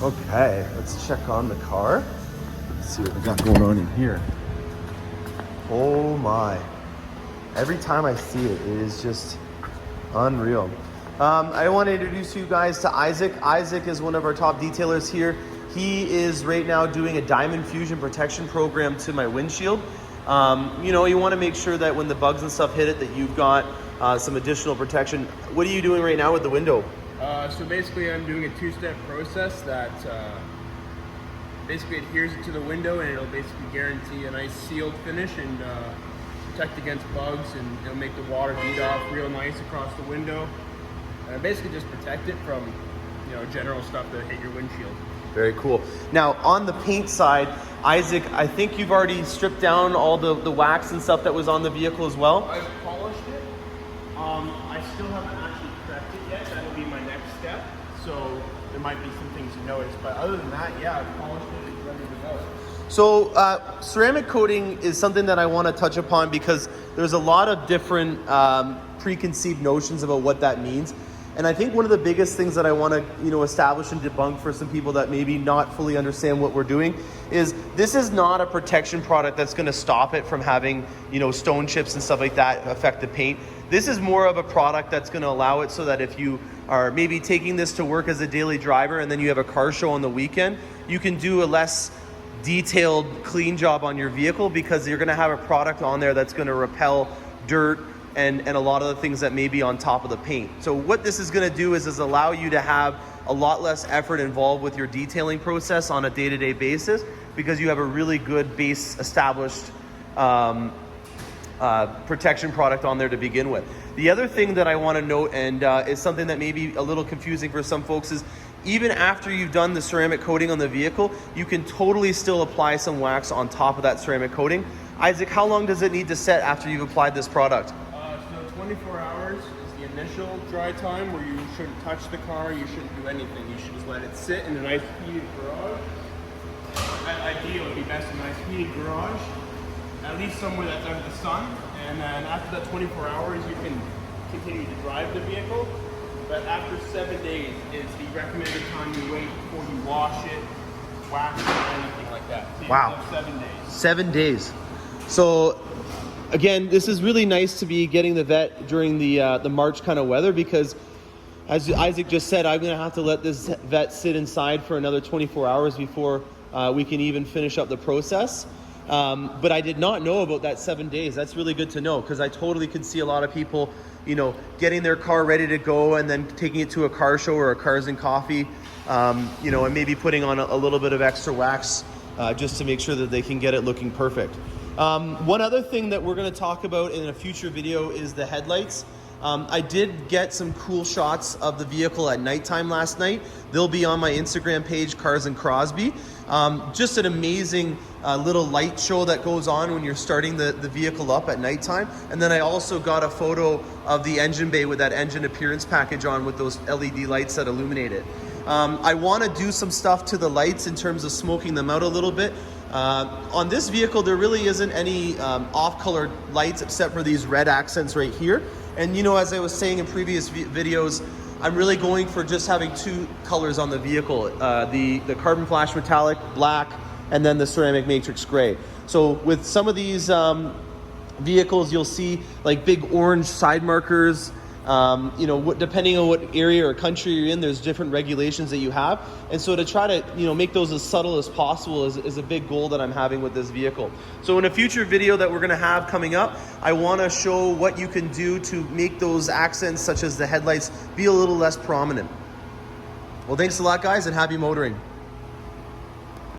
Okay, let's check on the car. Let's see what we got going on in here. Oh my. Every time I see it, it is just unreal. I want to introduce you guys to Isaac. Isaac is one of our top detailers here. He is right now doing a diamond fusion protection program to my windshield. You know, you want to make sure that when the bugs and stuff hit it, that you've got some additional protection. What are you doing right now with the window? So basically I'm doing a two-step process that basically adheres it to the window, and it'll basically guarantee a nice sealed finish and protect against bugs, and it'll make the water bead off real nice across the window. And basically just protect it from, you know, general stuff that hit your windshield. Very cool. Now on the paint side, Isaac, I think you've already stripped down all the wax and stuff that was on the vehicle as well? I've polished it. I still haven't actually prepped it yet. That'll be my next step. So there might be some things to notice, but other than that, yeah, I've polished it and it's ready to go. So ceramic coating is something that I want to touch upon because there's a lot of different preconceived notions about what that means. And I think one of the biggest things that I want to, you know, establish and debunk for some people that maybe not fully understand what we're doing is this is not a protection product that's going to stop it from having, you know, stone chips and stuff like that affect the paint. This is more of a product that's going to allow it so that if you are maybe taking this to work as a daily driver and then you have a car show on the weekend, you can do a less detailed, clean job on your vehicle because you're going to have a product on there that's going to repel dirt and a lot of the things that may be on top of the paint. So what this is going to do is allow you to have a lot less effort involved with your detailing process on a day-to-day basis because you have a really good base established protection product on there to begin with. The other thing that I want to note, and is something that may be a little confusing for some folks, is even after you've done the ceramic coating on the vehicle, you can totally still apply some wax on top of that ceramic coating. Isaac, how long does it need to set after you've applied this product? 24 hours is the initial dry time where you shouldn't touch the car, you shouldn't do anything. You should just let it sit in a nice heated garage. Ideal would be best in a nice heated garage, at least somewhere that's under the sun. And then after that 24 hours, you can continue to drive the vehicle. But after 7 days is the recommended time you wait before you wash it, wax it, or anything like that. So wow. 7 days. 7 days. So again, this is really nice to be getting the vet during the March kind of weather because, as Isaac just said, I'm going to have to let this vet sit inside for another 24 hours before we can even finish up the process. But I did not know about that 7 days. That's really good to know because I totally could see a lot of people, you know, getting their car ready to go and then taking it to a car show or a Cars and Coffee, you know, and maybe putting on a little bit of extra wax just to make sure that they can get it looking perfect. One other thing that we're going to talk about in a future video is the headlights. I did get some cool shots of the vehicle at nighttime last night. They'll be on my Instagram page, Cars and Crosbie. Just an amazing little light show that goes on when you're starting the vehicle up at nighttime. And then I also got a photo of the engine bay with that engine appearance package on with those LED lights that illuminate it. I want to do some stuff to the lights in terms of smoking them out a little bit. On this vehicle, there really isn't any off-colored lights except for these red accents right here. And you know, as I was saying in previous videos, I'm really going for just having two colors on the vehicle, the carbon flash metallic black and then the ceramic matrix gray. So with some of these vehicles, you'll see like big orange side markers. You know, depending on what area or country you're in, there's different regulations that you have. And so to try to, you know, make those as subtle as possible is a big goal that I'm having with this vehicle. So in a future video that we're going to have coming up, I want to show what you can do to make those accents, such as the headlights, be a little less prominent. Well, thanks a lot, guys, and happy motoring.